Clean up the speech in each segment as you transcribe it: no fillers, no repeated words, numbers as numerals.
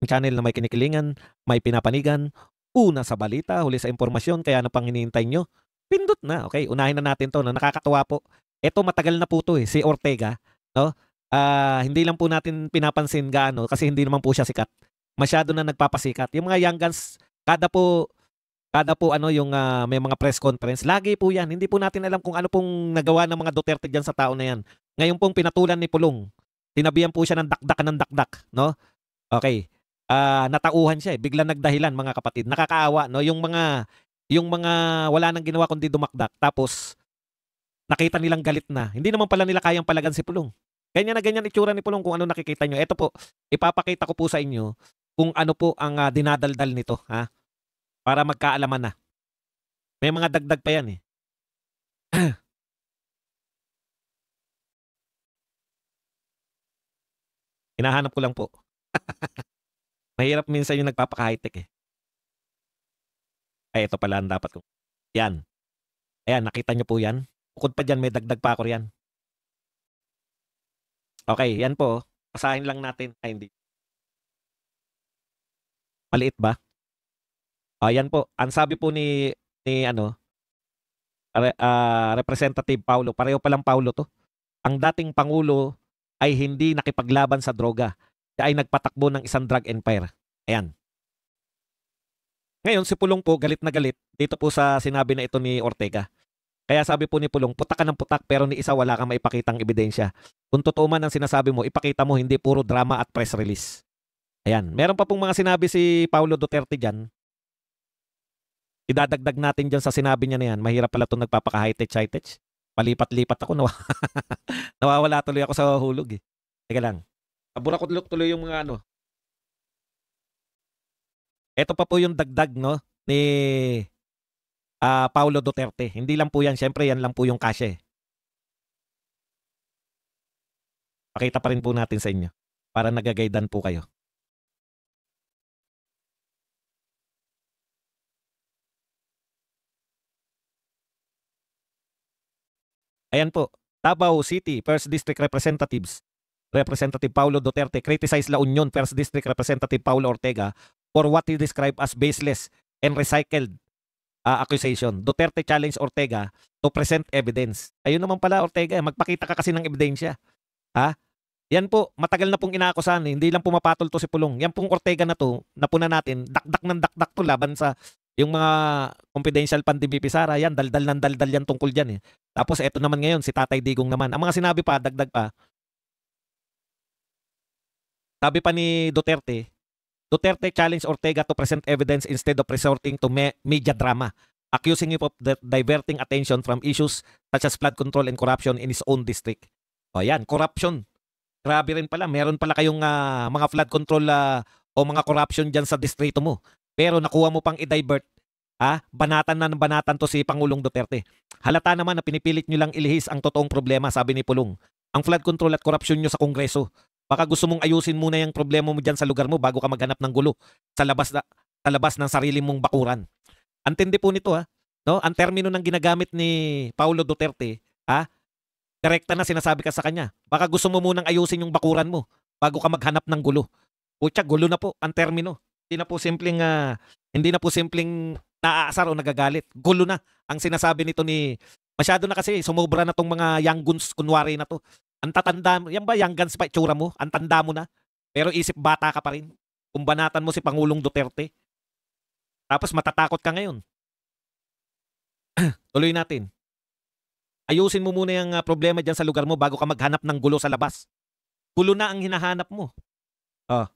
channel na may kinikilingan, may pinapanigan, una sa balita, huli sa impormasyon, kaya ano pang hinihintay nyo? Pindot na, okay, unahin na natin 'to 'no, nakakatuwa po. Eto matagal na po 'to, eh, si Ortega 'no. Hindi lang po natin pinapansin gaano kasi hindi naman po siya sikat. Masyado na nagpapasikat. Yung mga young guns, kada po ano yung, may mga press conference, lagi po 'yan. Hindi po natin alam kung ano pong nagawa ng mga Duterte diyan sa tao na 'yan. Ngayon pong pinatulan ni Pulong, sinabihan po siya ng dakdak 'no. Okey, natauhan siya, eh, biglang nagdahilan mga kapatid. Nakakaawa 'no, yung mga wala ng ginawa kundi dumakdak tapos nakita nilang galit na, hindi naman pala nila kayang palagan si Pulong. Ganyan na ganyan itsura ni Pulong kung ano nakikita niyo. Eto po, ipapakita ko po sa inyo kung ano po ang, dinadaldal nito, para magkaalaman na. May mga dagdag pa yan, eh. Hinahanap ko lang po. Mahirap minsan yung nagpapaka-high-tech, eh. Ay, ito pala ang dapat kong yan. Ayan, nakita niyo po yan? Bukod pa diyan may dagdag pa ako riyan. Okey, yan po, oh. Basahin lang natin. Ay, hindi. Maliit ba? Yan po. Ang sabi po ni ano, Representative Paulo, pareho palang Paulo 'to. Ang dating pangulo ay hindi nakipaglaban sa droga. Siya ay nagpatakbo ng isang drug empire. Ayan. Ngayon si Pulong po galit na galit dito po sa sinabi na ito ni Ortega. Kaya sabi po ni Pulong, "Putak ka ng putak pero ni isa wala kang maipakitang ebidensya. Kung totoo man ang sinasabi mo, ipakita mo hindi puro drama at press release." Ayan. Meron pa pong mga sinabi si Paulo Duterte diyan. Idadagdag natin diyan sa sinabi niya na 'yan. Mahirap pala 'tong nagpapaka-high-tech. Palipat-lipat ako nawawala tuloy ako sa hulog, eh. Teka lang. Burakot tuloy yung mga ano. Eto pa po yung dagdag 'no, ni, Paulo Duterte. Hindi lang po 'yan, siyempre 'yan lang po yung kasya, eh. Pakita pa rin po natin sa inyo para nagga-guidean po kayo. Ayan po, Davao City First District Representative Paulo Duterte criticized La Union First District Representative Paulo Ortega for what he described as baseless and recycled, accusation. Duterte challenged Ortega to present evidence. Ayun naman pala Ortega, magpakita ka kasi ng ebidensya, ha? Yan po, matagal na pong inaakusahan, eh, hindi lang pumapatol 'to si Pulong. Yan pong Ortega na 'to, napuna natin, dakdak ng dakdak 'to laban sa yung mga confidential fund ni VP Sara, yan daldal ng daldal yan tungkol diyan, eh. Tapos eto naman ngayon si Tatay Digong naman. Ang mga sinabi pa, dagdag pa, sabi pa ni Duterte, Duterte challenged Ortega to present evidence instead of resorting to media drama, accusing him of diverting attention from issues such as flood control and corruption in his own district. O yan, corruption. Grabe rin pala, meron pala kayong, mga flood control, o mga corruption diyan sa distrito mo. Pero nakuha mo pang i-divert, banatan na ng banatan 'to si Pangulong Duterte. Halata naman na pinipilit niyo lang ilihis ang totoong problema, sabi ni Pulong. Ang flood control at korapsyon niyo sa Kongreso. Baka gusto mong ayusin muna yung problema mo diyan sa lugar mo bago ka maghanap ng gulo sa labas ng sarili mong bakuran. Ang tindi po nito, 'no? Ang termino ng ginagamit ni Paulo Duterte, direkta na sinasabi ka sa kanya, baka gusto mo munang ayusin yung bakuran mo bago ka maghanap ng gulo. Putya, gulo na po ang termino. Hindi na po simpleng naaasar o nagagalit. Gulo na ang sinasabi nito ni masyado na kasi sumobra na 'tong mga young guns kunwari na 'to. Ang tatanda mo, yan ba young guns pa itsura mo? Ang tanda mo na, pero isip bata ka pa rin. Kung banatan mo si Pangulong Duterte, tapos matatakot ka ngayon. Tuloy natin. Ayusin mo muna yung, problema diyan sa lugar mo bago ka maghanap ng gulo sa labas. Gulo na ang hinahanap mo. Oh,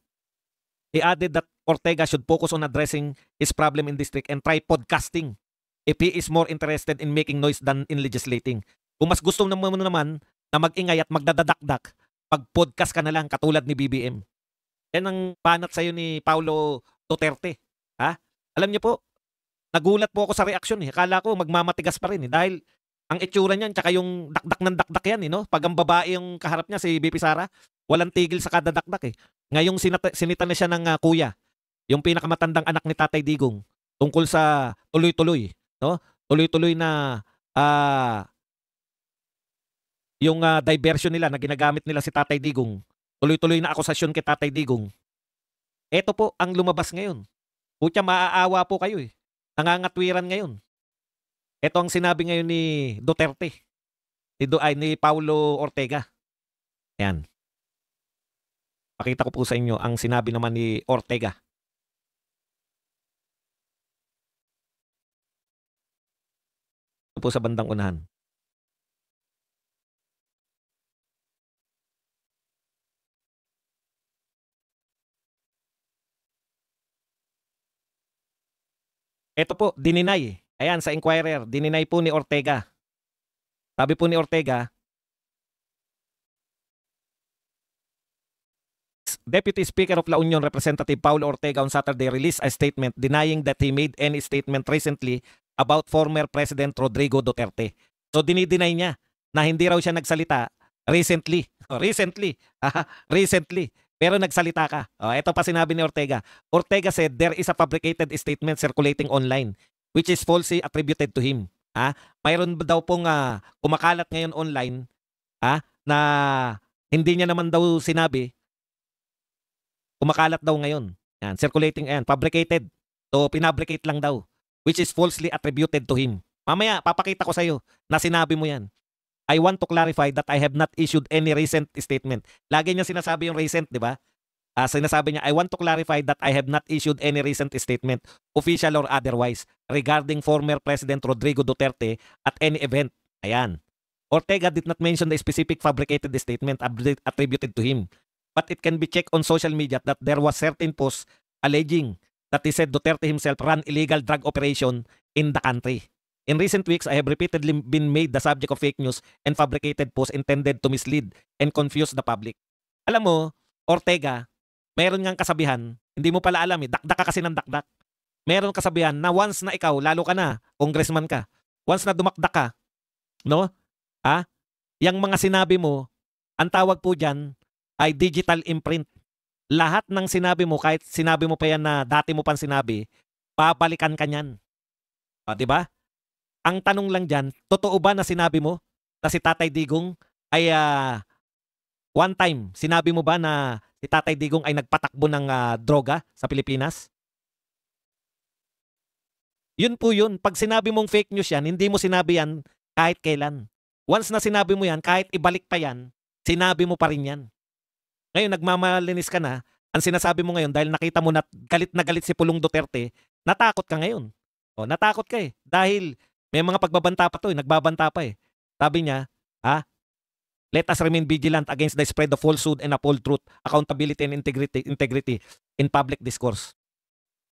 he added that Ortega should focus on addressing his problem in district and try podcasting if he is more interested in making noise than in legislating. Kung mas gusto mo naman na mag-ingay at magdadadakdak, mag-podcast ka na lang katulad ni BBM. Yan ang banat sa'yo ni Paulo Duterte. Ha? Alam niyo po, nagulat po ako sa reaksyon, eh. Akala ko magmamatigas pa rin, eh. Dahil ang itsura niyan tsaka yung dakdak ng dakdak yan, eh, no? Pag ang babae yung kaharap niya, si BP Sara, walang tigil sa kadadakdak, eh. Ngayong sinita na siya ng, kuya, yung pinakamatandang anak ni Tatay Digong, tungkol sa tuloy-tuloy, no? Tuloy-tuloy na, yung, diversion nila na ginagamit nila si Tatay Digong. Tuloy-tuloy na akusasyon kay Tatay Digong. Eto po ang lumabas ngayon. Putya maaawa po kayo, eh. Nangangatwiran ngayon. Eto ang sinabi ngayon ni Duterte, ni Paulo Ortega. Ayan, pakita ko po sa inyo ang sinabi naman ni Ortega. Ito po sa bandang unahan. Ito po, dininay. Ayan, sa Inquirer, dininay po ni Ortega. Sabi po ni Ortega, Deputy Speaker of La Union Representative Paulo Ortega on Saturday released a statement denying that he made any statement recently about former President Rodrigo Duterte. So dinideny niya na hindi raw siya nagsalita recently. Recently. Recently. Pero nagsalita ka. Ito pa sinabi ni Ortega. Ortega said there is a fabricated statement circulating online which is falsely attributed to him. Mayroon daw pong kumakalat ngayon online na hindi niya naman daw sinabi. Kumakalat daw ngayon. Yan, circulating, fabricated. So, pinabricate lang daw. Which is falsely attributed to him. Mamaya, papakita ko sa'yo na sinabi mo yan. I want to clarify that I have not issued any recent statement. Lagi niya sinasabi yung recent, di ba? Sinasabi niya, I want to clarify that I have not issued any recent statement, official or otherwise, regarding former President Rodrigo Duterte at any event. Ayan. Ortega did not mention the specific fabricated statement attributed to him. But it can be checked on social media that there was certain posts alleging that he said Duterte himself ran illegal drug operation in the country. In recent weeks, I have repeatedly been made the subject of fake news and fabricated posts intended to mislead and confuse the public. Alam mo, Ortega, meron ngang kasabihan, hindi mo pala alam dakdak ka kasi ng dakdak. Meron kasabihan na once na ikaw, lalo ka na, congressman ka, once na dumakdak ka, no? Yang mga sinabi mo, ang tawag po dyan, ay digital imprint. Lahat ng sinabi mo, kahit sinabi mo pa yan na dati mo pang sinabi, babalikan ka niyan. Diba? Ang tanong lang dyan, totoo ba na sinabi mo na si Tatay Digong ay one time, sinabi mo ba na si Tatay Digong ay nagpatakbo ng droga sa Pilipinas? Yun po yun. Pag sinabi mong fake news yan, hindi mo sinabi yan kahit kailan. Once na sinabi mo yan, kahit ibalik pa yan, sinabi mo pa rin yan. Ngayon, nagmamalinis ka na, ang sinasabi mo ngayon dahil nakita mo na galit si Pulong Duterte, natakot ka ngayon. Natakot ka eh. Dahil may mga pagbabanta pa to nagbabanta pa eh. Sabi niya, let us remain vigilant against the spread of falsehood and uphold truth, accountability and integrity in public discourse.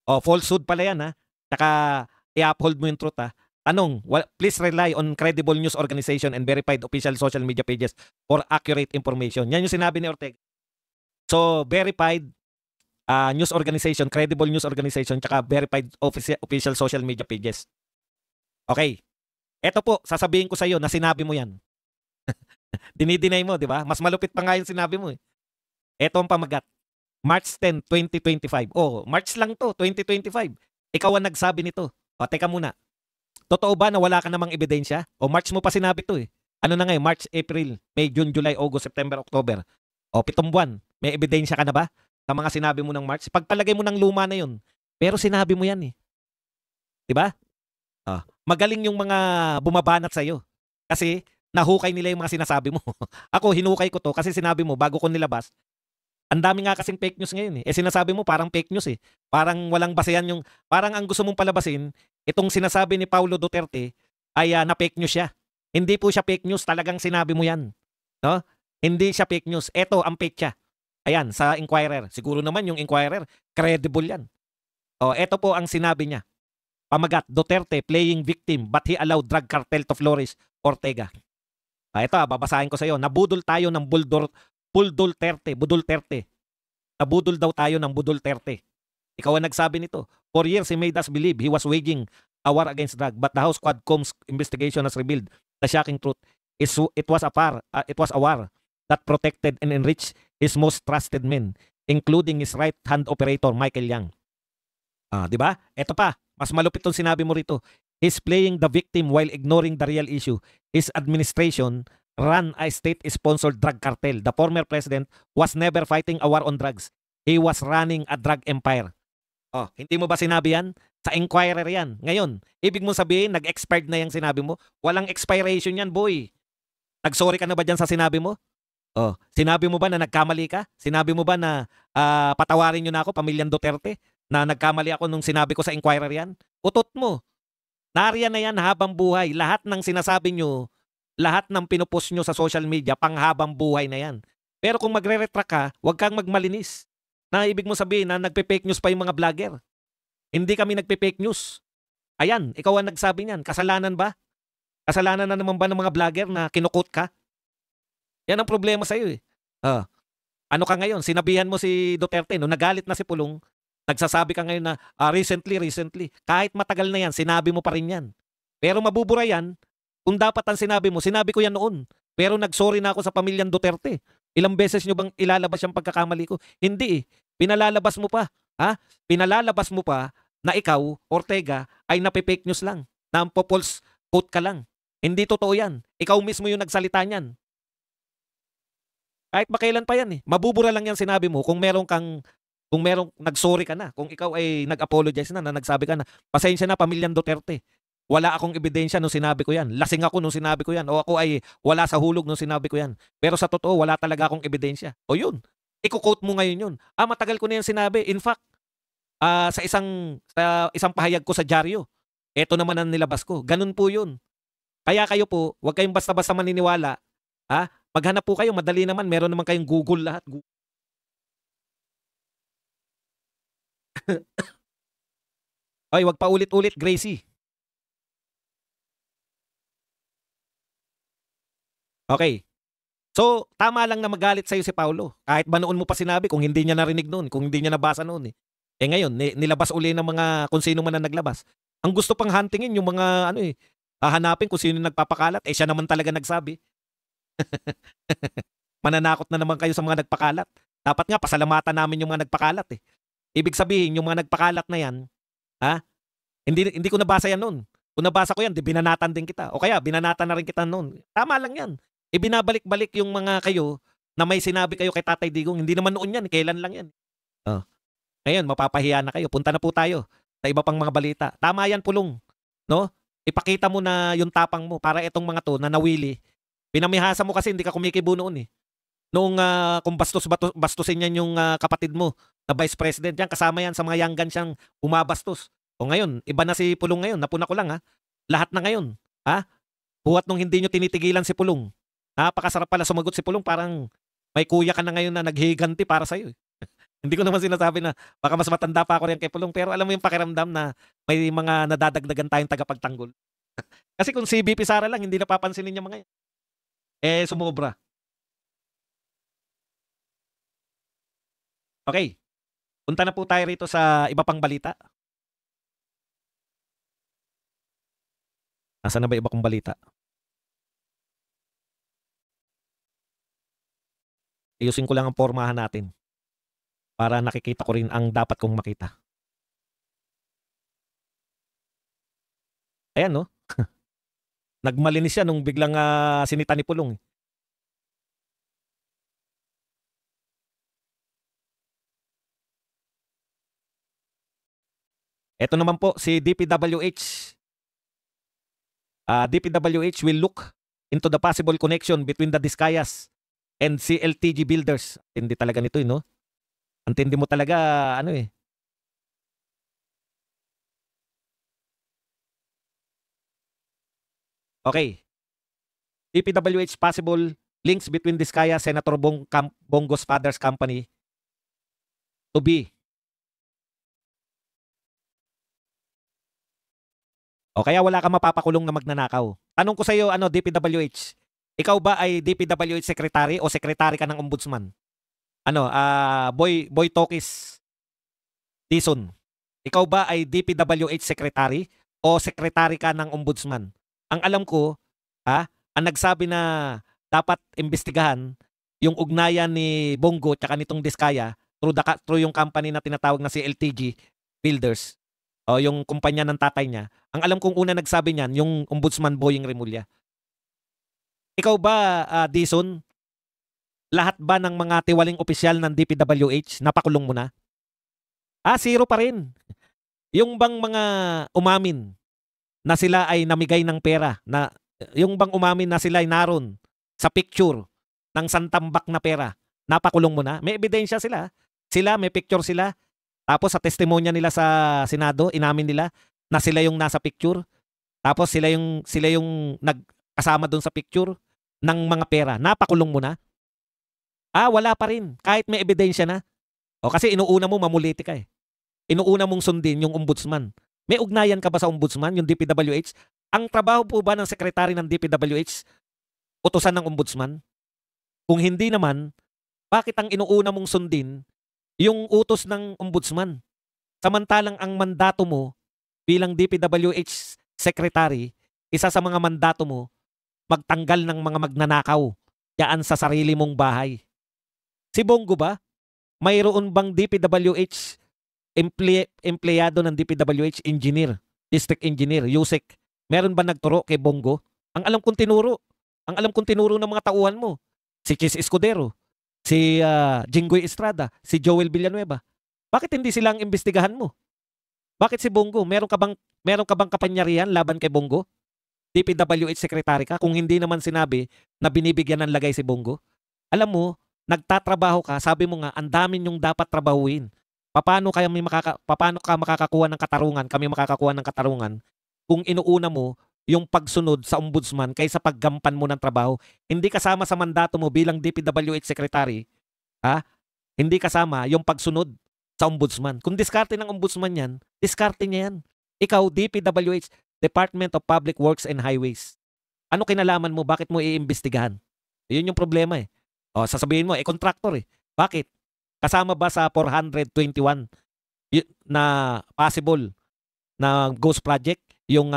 Falsehood pala yan Tsaka i-uphold mo yung truth Tanong, please rely on credible news organization and verified official social media pages for accurate information. Yan yung sinabi ni Ortega. So, verified news organization, credible news organization, tsaka verified official social media pages. Okay. Eto po, sasabihin ko sa iyo na sinabi mo yan. Dinideny mo, di ba? Mas malupit pa nga yung sinabi mo eh. Eto ang pamagat. March 10, 2025. March lang to, 2025. Ikaw ang nagsabi nito. Teka muna. Totoo ba na wala ka namang ebidensya? March mo pa sinabi to eh. Ano na ngayon? March, April, May, June, July, August, September, October. 7 buwan. May ebidensya ka na ba sa mga sinabi mo ng March? Pagpalagay mo ng luma na yun. Pero sinabi mo yan eh. Diba? Magaling yung mga bumabanat sa'yo. Kasi nahukay nila yung mga sinasabi mo. Ako, hinukay ko to kasi sinabi mo bago ko nilabas. Ang dami nga kasing fake news ngayon eh. Sinasabi mo parang fake news eh. Parang walang basehan yung, parang ang gusto mong palabasin, itong sinasabi ni Paulo Duterte ay na fake news siya. Hindi po siya fake news, talagang sinabi mo yan. No? Hindi siya fake news. Ito ang fake siya. Ayan, sa Inquirer. Siguro naman yung Inquirer, credible yan. Ito po ang sinabi niya. Pamagat, Duterte playing victim but he allowed drug cartel to flourish, Ortega. Ito, babasahin ko sa iyo. Nabudol tayo ng Budulterte. Nabudol daw tayo ng Budulterte. Ikaw ang nagsabi nito. For years, he made us believe he was waging a war against drug. But the House Quadcom's investigation has revealed the shocking truth. It was a war that protected and enriched his most trusted men, including his right-hand operator, Michael Yang. Di ba? Ito pa, mas malupit tong sinabi mo rito. He's playing the victim while ignoring the real issue. His administration ran a state-sponsored drug cartel. The former president was never fighting a war on drugs. he was running a drug empire. Oh, hindi mo ba sinabi yan? Sa Inquirer yan. Ngayon, ibig mong sabihin, nag-expired na yung sinabi mo? Walang expiration yan, boy. Nag-sorry ka na ba dyan sa sinabi mo? Oh, sinabi mo ba na nagkamali ka? Sinabi mo ba na patawarin nyo na ako, pamilyang Duterte, na nagkamali ako nung sinabi ko sa Inquirer yan? Utot mo. Nariyan na yan habang buhay. Lahat ng sinasabi nyo, lahat ng pinupost nyo sa social media, panghabang buhay na yan. Pero kung magre-retract ka, huwag kang magmalinis. Na ibig mo sabihin na nagpe-fake news pa yung mga vlogger. Hindi kami nagpe-fake news. Ayan, ikaw ang nagsabi niyan. Kasalanan ba? Kasalanan na naman ba ng mga vlogger na kinukot ka? Yan ang problema sa'yo eh. Ano ka ngayon? Sinabihan mo si Duterte, no? Nagalit na si Pulong. Nagsasabi ka ngayon na recently. Kahit matagal na yan, sinabi mo pa rin yan. Pero mabubura yan, kung dapat ang sinabi mo, sinabi ko yan noon. Pero nagsorry na ako sa pamilyang Duterte. Ilang beses nyo bang ilalabas yung pagkakamali ko? Hindi eh. Pinalalabas mo pa. Pinalalabas mo pa na ikaw, Ortega, ay nape-fake news lang. Na ang false quote ka lang. Hindi totoo yan. Ikaw mismo yung nagsalita niyan. Kahit makailan pa yan eh. Mabubura lang yan sinabi mo kung merong nag-sorry ka na. Kung ikaw ay nag-apologize na nagsabi ka na, pasensya na pamilyang Duterte. Wala akong ebidensya nung sinabi ko yan. Lasing ako nung sinabi ko yan. O ako ay wala sa hulog nung sinabi ko yan. Pero sa totoo, wala talaga akong ebidensya. O yun. Iko-quote mo ngayon yun. Matagal ko na yan sinabi. In fact, sa isang pahayag ko sa dyaryo, eto naman ang nilabas ko. Ganun po yun. Kaya kayo po, huwag kayong basta-basta maniniwala. Maghanap po kayo. Madali naman. Meron naman kayong Google lahat. Ay, wag pa ulit-ulit, Gracie. Okay. So, tama lang na magalit sa'yo si Paulo. Kahit ba noon mo pa sinabi, kung hindi niya narinig noon, kung hindi niya nabasa noon eh. Ngayon, nilabas uli ng mga kung sino man na naglabas. Ang gusto pang huntingin yung mga hahanapin kung sino nagpapakalat. Siya naman talaga nagsabi. Mananakot na naman kayo sa mga nagpakalat. Dapat nga, pasalamatan namin yung mga nagpakalat eh. Ibig sabihin, yung mga nagpakalat na yan, hindi ko nabasa yan noon. Kung nabasa ko yan, binanatan din kita. O kaya, binanatan na rin kita noon. Tama lang yan. Ibinabalik-balik yung mga kayo na may sinabi kayo kay Tatay Digong. Hindi naman noon yan. Kailan lang yan. Ngayon, mapapahiya na kayo. Punta na po tayo sa iba pang mga balita. Tama yan, Pulong. No? Ipakita mo na yung tapang mo para itong mga to na nawili. Pinamihasa mo kasi hindi ka kumikibo noon eh. Noong kung bastusin yan yung kapatid mo na Vice President, yan, kasama yan sa mga yanggan siyang umabastos. O ngayon, iba na si Pulong ngayon. Napuna ko lang Lahat na ngayon. Buhat nung hindi nyo tinitigilan si Pulong. Napakasarap pala sumagot si Pulong. Parang may kuya ka na ngayon na naghihiganti para sa'yo. Hindi ko naman sinasabi na baka mas matanda pa ako rin kay Pulong. Pero alam mo yung pakiramdam na may mga nadadagdagan tayong tagapagtanggol. Kasi kung si BP Sara lang, hindi napapansinin niya mga yan. Sumobra. Okay. Punta na po tayo rito sa iba pang balita. Nasaan na ba iba kong balita? Ayusin ko lang ang pormahan natin para nakikita ko rin ang dapat kong makita. Ayan no? Nagmalinis siya nung biglang sinita ni Pulong. Ito naman po si DPWH. DPWH will look into the possible connection between the Discayas and CLTG builders. Hindi talaga nito no? Antindi mo talaga Okay. DPWH possible links between Discaya, Senator Bongo's father's company to be. O kaya wala kang mapapakulong na magnanakaw. Tanong ko sa iyo, DPWH, ikaw ba ay DPWH secretary o secretary ka ng ombudsman? Boy Tokis Dison, ikaw ba ay DPWH secretary o secretary ka ng ombudsman? Ang alam ko, ang nagsabi na dapat imbestigahan yung ugnayan ni Bongo tsaka nitong Discaya through yung company na tinatawag na si LTG Builders o yung kumpanya ng tatay niya. Ang alam kong una nagsabi niyan, yung ombudsman Boying Remulla. Ikaw ba, Dison, Lahat ba ng mga tiwaling opisyal ng DPWH napakulong mo na? Zero pa rin. Yung bang mga umamin na sila ay namigay ng pera, na yung bang umamin na sila ay naroon sa picture ng santambak na pera, napakulong mo na? May ebidensya sila. Sila, may picture sila. Tapos sa testimonya nila sa Senado, inamin nila na sila yung nasa picture. Tapos sila yung nagkasama doon sa picture ng mga pera. Napakulong mo na? Wala pa rin. Kahit may ebidensya na. O kasi inuuna mo mamuliti ka eh. Inuuna mong sundin yung ombudsman. May ugnayan ka ba sa ombudsman, yung DPWH? Ang trabaho po ba ng sekretary ng DPWH, utusan ng ombudsman? Kung hindi naman, bakit ang inuuna mong sundin yung utos ng ombudsman? Samantalang ang mandato mo bilang DPWH secretary, isa sa mga mandato mo, magtanggal ng mga magnanakaw diyan sa sarili mong bahay. Si Bongo ba? Mayroon bang DPWH empleyado ng DPWH engineer, district engineer, Yusek? Meron ba nagturo kay Bongo? Ang alam kong tinuro. Ang alam kong tinuro ng mga tauhan mo. Si Chis Escudero, si Jinggoy Estrada, si Joel Villanueva. Bakit hindi sila ang imbestigahan mo? Bakit si Bongo? Meron ka bang kapangyarihan laban kay Bongo? DPWH secretary ka kung hindi naman sinabi na binibigyan ng lagay si Bongo? Alam mo, nagtatrabaho ka, sabi mo nga, ang dami nyong dapat trabahuin. Paano ka makakakuha ng katarungan, kami makakakuha ng katarungan kung inuuna mo yung pagsunod sa ombudsman kaysa paggampan mo ng trabaho? Hindi kasama sa mandato mo bilang DPWH secretary, hindi kasama yung pagsunod sa ombudsman. Kung diskarte ng ombudsman yan, diskarte niya yan. Ikaw, DPWH, Department of Public Works and Highways. Ano kinalaman mo? Bakit mo iimbestigahan? Yun yung problema eh. Sasabihin mo, contractor eh. Bakit? Kasama ba sa 421 na possible na ghost project yung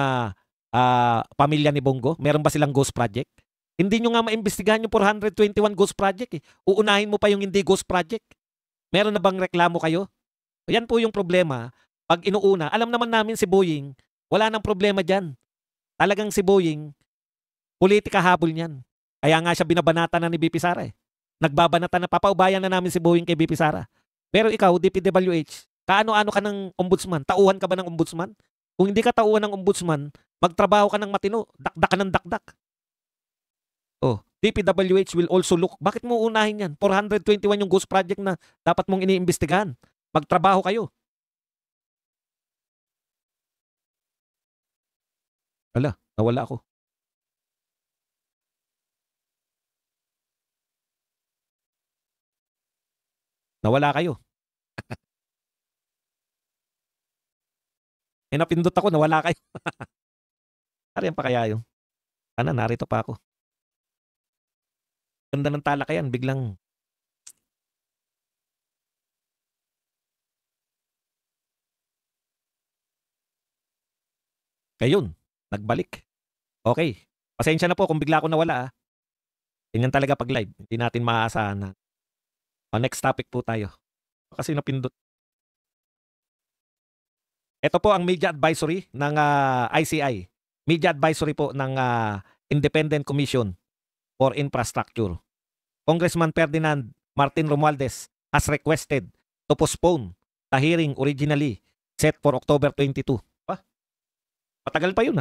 pamilya ni Bongo? Meron ba silang ghost project? Hindi nyo nga maimbestigahan yung 421 ghost project eh. Uunahin mo pa yung hindi ghost project. Meron na bang reklamo kayo? Yan po yung problema. Pag inuuna, alam naman namin si Boying, wala nang problema dyan. Talagang si Boying, politika habol niyan. Kaya nga siya binabanata na ni BP Sara eh. Nagbabanata na, papaubayan na namin si Boying kay BP Sara. Pero ikaw, DPWH, kaano-ano ka ng ombudsman? Tauhan ka ba ng ombudsman? Kung hindi ka tauhan ng ombudsman, magtrabaho ka ng matino. Dakdak ka ng dakdak. DPWH will also look. Bakit mo unahin yan? 421 yung ghost project na dapat mong iniimbestigahan. Magtrabaho kayo. Nawala ako. Nawala kayo. Napindot ako, nawala kayo. Ariyan pa kaya yun? Sana narito pa ako. Ganda ng talakayan, biglang ayun, nagbalik. Okay. Pasensya na po kung bigla ako nawala. Ganyan talaga pag live. Hindi natin maaasahan na. Next topic po tayo. Kasi napindot. Ito po ang media advisory ng ICI. Media advisory po ng Independent Commission for Infrastructure. Congressman Ferdinand Martin Romualdez has requested to postpone the hearing originally set for October 22. Matagal pa yun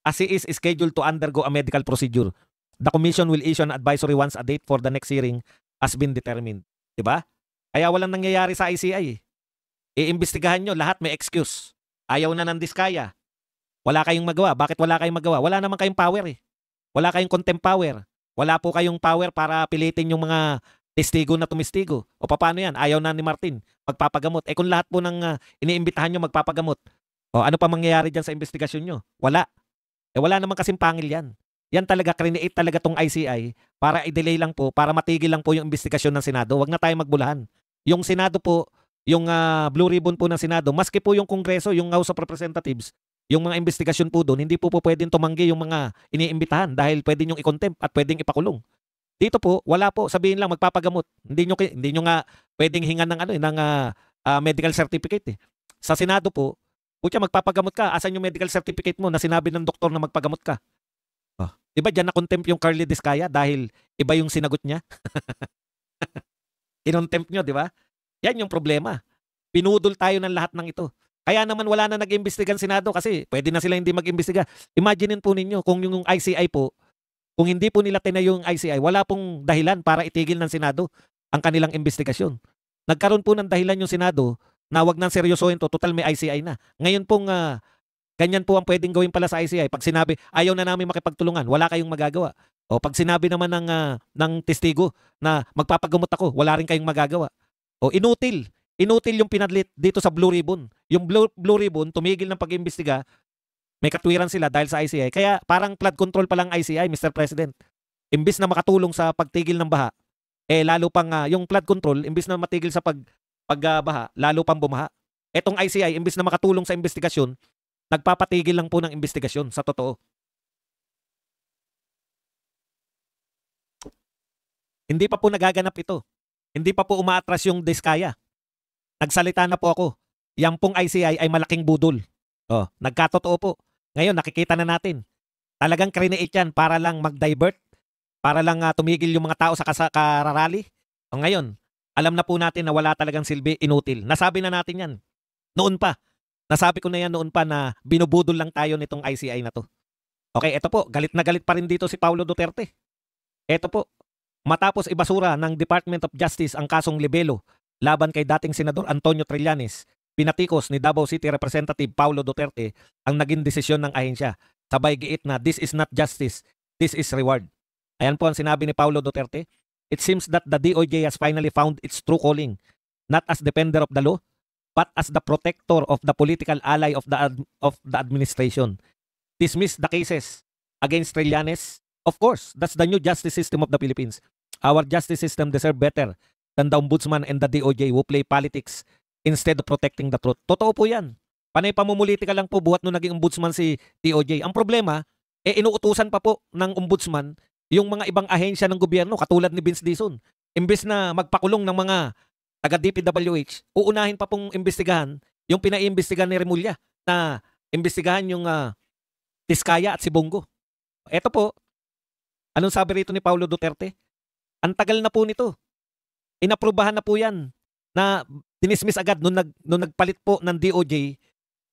As he is scheduled to undergo a medical procedure. The commission will issue an advisory once a date for the next hearing has been determined. Diba? Kaya walang nangyayari sa ICI. Iimbestigahan nyo, lahat may excuse. Ayaw na ng diskaya. Wala kayong magawa. Bakit wala kayong magawa? Wala naman kayong power eh. Wala kayong contempt power. Wala po kayong power para pilitin yung mga testigo na tumistigo. O paano yan? Ayaw na ni Martin magpapagamot. Kung lahat po ng iniimbitahan nyo magpapagamot, ano pa mangyayari dyan sa investigasyon nyo? Wala. Wala naman kasing pangil yan. Yan talaga, create talaga tong ICI para i-delay lang po, para matigil lang po yung investigasyon ng Senado. Huwag na tayo magbulahan. Yung Senado po, yung Blue Ribbon po ng Senado, maski po yung Kongreso, yung House of Representatives, yung mga investigasyon po doon, hindi po pwedeng tumanggi yung mga iniimbitahan dahil pwede nyong i-contempt at pwedeng ipakulong. Dito po, wala po, sabihin lang magpapagamot. Hindi nyo nga pwedeng hingan ng medical certificate eh. Sa Senado po, kung magpapagamot ka, asan yung medical certificate mo na sinabi ng doktor na magpagamot ka? Diba dyan na-contempt yung Carly Diskaya dahil iba yung sinagot niya. Kinontempt nyo, di ba? Yan yung problema. Pinudol tayo ng lahat ng ito. Kaya naman wala na nag-imbestigan Senado kasi pwede na sila hindi mag-imbestiga. Imaginein po ninyo kung yung ICI po, kung hindi po nila tinayo yung ICI, wala pong dahilan para itigil ng Senado ang kanilang investigasyon. Nagkaroon po ng dahilan yung Senado na wag nang seryosohin to, total may ICI na. Ngayon pong ganyan po ang pwedeng gawin pala sa ICI. Pag sinabi, ayaw na namin makipagtulungan, wala kayong magagawa. O pag sinabi naman ng testigo na magpapagamot ako, wala rin kayong magagawa. O inutil. Inutil yung pinadlit dito sa Blue Ribbon. Yung Blue Ribbon, tumigil ng pag-imbestiga, may katwiran sila dahil sa ICI. Kaya parang flood control pa lang ICI, Mr. President. Imbis na makatulong sa pagtigil ng baha, lalo pang yung flood control, imbis na matigil sa pagbaha, lalo pang bumaha. Etong ICI, imbis na makatulong sa investigasyon, nagpapatigil lang po ng investigasyon sa totoo. Hindi pa po nagaganap ito. Hindi pa po umaatras yung Diskaya. Nagsalita na po ako. Yang pong ICI ay malaking budol. Nagkatotoo po. Ngayon, nakikita na natin. Talagang krineate yan para lang mag-divert, para lang tumigil yung mga tao sa kararally. Ngayon, alam na po natin na wala talagang silbi, inutil. Nasabi na natin yan. Noon pa. Nasabi ko na yan noon pa na binubudol lang tayo nitong ICI na to. Okay, eto po. Galit na galit pa rin dito si Paulo Duterte. Eto po. Matapos ibasura ng Department of Justice ang kasong libelo laban kay dating Senador Antonio Trillanes, pinatikos ni Davao City Representative Paulo Duterte ang naging desisyon ng ahensya. Sabay giit na this is not justice, this is reward. Ayan po ang sinabi ni Paulo Duterte. It seems that the DOJ has finally found its true calling, not as defender of the law, but as the protector of the political ally of the administration. Dismiss the cases against Trillanes. Of course, that's the new justice system of the Philippines. Our justice system deserve better than the Ombudsman and the DOJ who play politics instead of protecting the truth. Totoo po yan. Panay pamumulitika lang po buhat nung naging ombudsman si DOJ. Ang problema, inuutusan pa po ng ombudsman yung mga ibang ahensya ng gobyerno katulad ni Vince Dizon. Imbes na magpakulong ng mga taga-DPWH, uunahin pa pong imbestigahan yung pinaiimbestigahan ni Remulla na imbestigahan yung Diskaya at si Bongo. Eto po, anong sabi rito ni Paulo Duterte? Ang tagal na po nito. Inaprubahan na po yan na dinismiss agad nung nagpalit po ng DOJ,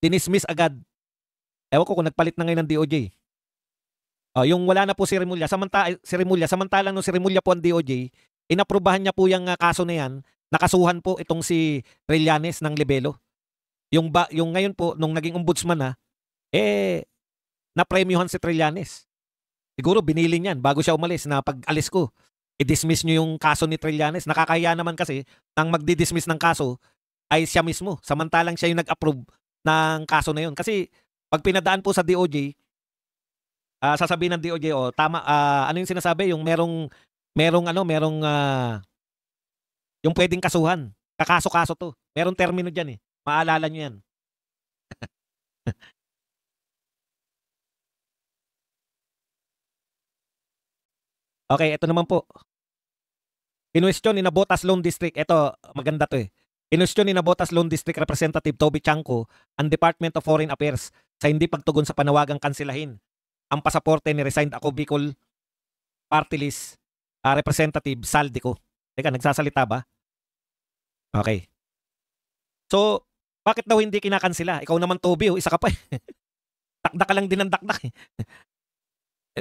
dinismiss agad. Ewan ko kung nagpalit na ngayon ng DOJ. Yung wala na po si Remulla, samantalang nung si Remulla po ang DOJ, inaprubahan niya po yung kaso na yan, nakasuhan po itong si Trillanes ng libelo. Yung ngayon po, nung naging ombudsman na, napremyuhan si Trillanes. Siguro binili niyan bago siya umalis na pag-alis ko, i-dismiss nyo yung kaso ni Trillanes. Nakakahiya naman kasi nang magdi-dismiss ng kaso ay siya mismo. Samantalang siya yung nag-approve ng kaso na yun. Kasi pag pinadaan po sa DOJ, sasabihin ng DOJ, tama, ano yung sinasabi? Yung merong yung pwedeng kasuhan. Kakaso-kaso to. Merong termino dyan eh. Maalala nyo yan. Okay, ito naman po. Kinwestiyon ni Navotas Lone District. Ito, maganda to eh. Kinwestiyon ni Navotas Lone District Representative Toby Chanco ang Department of Foreign Affairs sa hindi pagtugon sa panawagang kansilahin ang pasaporte ni resigned ako Bicol Party List Representative Saldico. Teka, nagsasalita ba? Okay. So, bakit daw hindi kinakansila? Ikaw naman, Toby, isa ka pa eh. Dakdak ka lang din ng dakdak eh.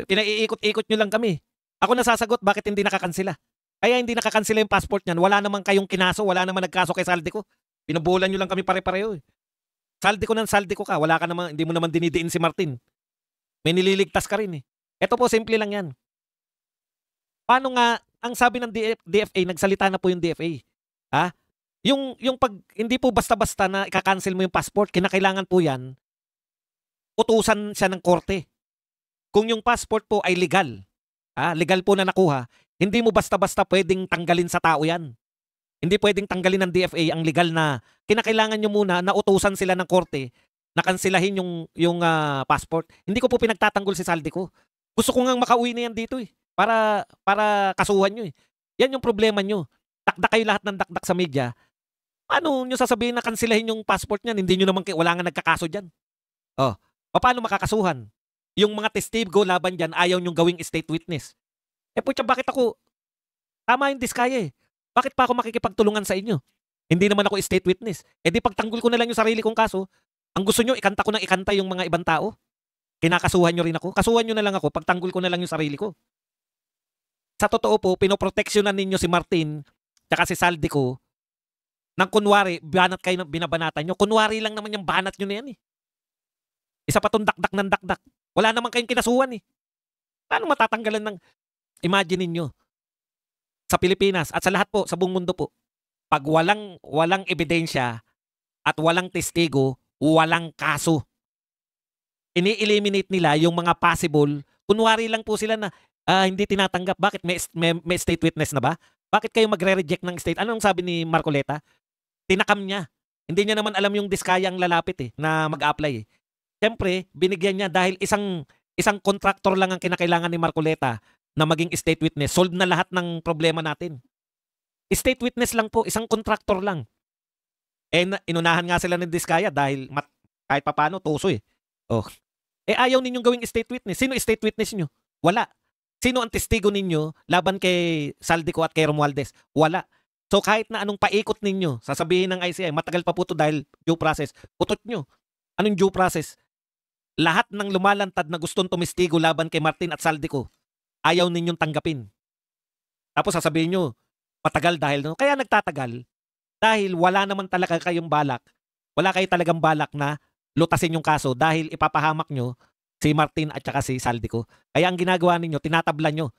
Pinaiikot-ikot nyo lang kami. Ako nasasagot bakit hindi nakakansila. Kaya hindi nakakansila yung passport niyan. Wala namang kayong kinaso, wala namang nagkaso kay Saldico. Pinubulan nyo lang kami pare-pareho eh. Saldico ka. Wala ka namang, hindi mo naman dinidiin si Martin. May nililigtas ka rin eh. Ito po, simple lang yan. Paano nga, ang sabi ng DFA, nagsalita na po yung DFA. Yung pag, hindi po basta-basta na ikakancel mo yung passport, kinakailangan po yan, utusan siya ng korte. Kung yung passport po ay legal, legal po na nakuha, hindi mo basta-basta pwedeng tanggalin sa tao yan. Hindi pwedeng tanggalin ng DFA ang legal na kinakailangan nyo muna na utusan sila ng korte na kansilahin yung passport. Hindi ko po pinagtatanggol si Saldico. Gusto ko nga makauwi na yan dito eh. Para kasuhan nyo eh. Yan yung problema nyo. Dakdak kayo lahat ng dakdak sa media. Paano nyo sasabihin na kansilahin yung passport niyan? Hindi nyo naman, wala nga nagkakaso dyan. Paano makakasuhan? Yung mga testigo laban dyan, ayaw nyong gawing state witness. Eh, putya bakit ako tama yung diskaya, eh. Bakit pa ako makikipagtulungan sa inyo? Hindi naman ako state witness. Eh, di pagtanggol ko na lang yung sarili kong kaso. Ang gusto niyo ikanta ko ng ikanta yung mga ibang tao? Kinakasuhan niyo rin ako? Kasuhan niyo na lang ako, pagtanggol ko na lang yung sarili ko. Sa totoo po, pinoproteksyonan ninyo si Martin tsaka si Saldico ng kunwari banat kayo ng binabanatan niyo. Kunwari lang naman yung banat niyo na yan, eh. Isa pa 'tong dakdak ng dakdak. Wala naman kayong kinasuhan, eh. Paano matatanggalan ng imagine ninyo, sa Pilipinas at sa lahat po, sa buong mundo po, 'pag walang ebidensya at walang testigo, walang kaso. Ini-eliminate nila yung mga possible, kunwari lang po sila na, hindi tinatanggap. Bakit may state witness na ba? Bakit kayo magre-reject ng state anong sabi ni Marcoleta? Tinakam niya. Hindi niya naman alam yung diskayang lalapit, eh, na mag-a-apply, eh. Siyempre binigyan niya dahil isang kontraktor lang ang kinakailangan ni Marcoleta na maging state witness, solve na lahat ng problema natin. State witness lang po, isang kontraktor lang. Eh, inunahan nga sila ng diskaya dahil kahit papaano tuso, eh. Oh. Eh, ayaw ninyong gawing state witness. Sino state witness niyo? Wala. Sino ang testigo ninyo laban kay Saldico at kay Romualdez? Wala. So kahit na anong paikot ninyo, sasabihin ng ICI, matagal pa po ito dahil due process. Utot nyo. Anong due process? Lahat ng lumalantad na gustong tumestigo laban kay Martin at Saldico, ayaw ninyong tanggapin. Tapos sasabihin nyo, matagal dahil no. Kaya nagtatagal dahil wala naman talaga kayong balak. Wala kayo talagang balak na lutasin yung kaso dahil ipapahamak nyo si Martin at saka si Saldico. Kaya ang ginagawa ninyo, tinatabla nyo.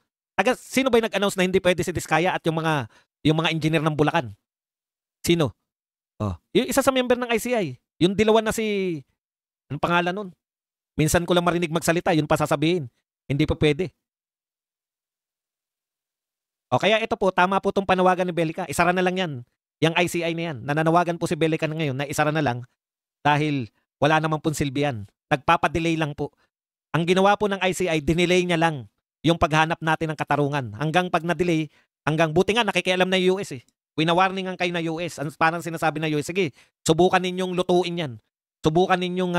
Sino ba yung nag-announce na hindi pwede si Diskaya at yung mga engineer ng Bulacan? Sino? Oh, yung isa sa member ng ICI. Yung dilawan na si, anong pangalan nun? Minsan ko lang marinig magsalita, yun pa sasabihin. Hindi pa pwede. O kaya ito po, tama po itong panawagan ni Belica. Isara na lang yan. Yung ICI na yan. Nananawagan po si Belica na ngayon na isara na lang dahil wala naman pong silbi yan. Nagpapadelay lang po. Ang ginawa po ng ICI, dinelay niya lang yung paghanap natin ng katarungan. Hanggang pag na-delay, buti nga nakikialam na yung US, eh. Winawarningan kayo na US. Parang sinasabi na US, sige, subukan ninyong lutuin yan. Subukan ninyong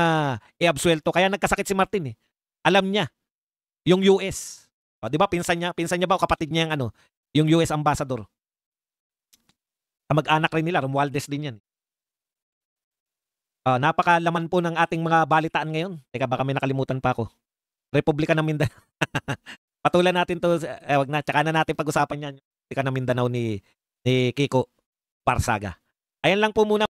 i-absuelto. Kaya nagkasakit si Martin, eh. Alam niya, yung US. O, di ba, pinsan niya ba o kapatid niya yung US ambassador. Mag-anak rin nila, Romualdez din yan. Napakalaman po ng ating mga balitaan ngayon. Teka, baka may nakalimutan pa ako. Republika ng Mindanao. Patulan natin to, wag na, tsaka na natin pag-usapan yan. Republika ng Mindanao ni Kiko Barsaga. Ayan lang po muna.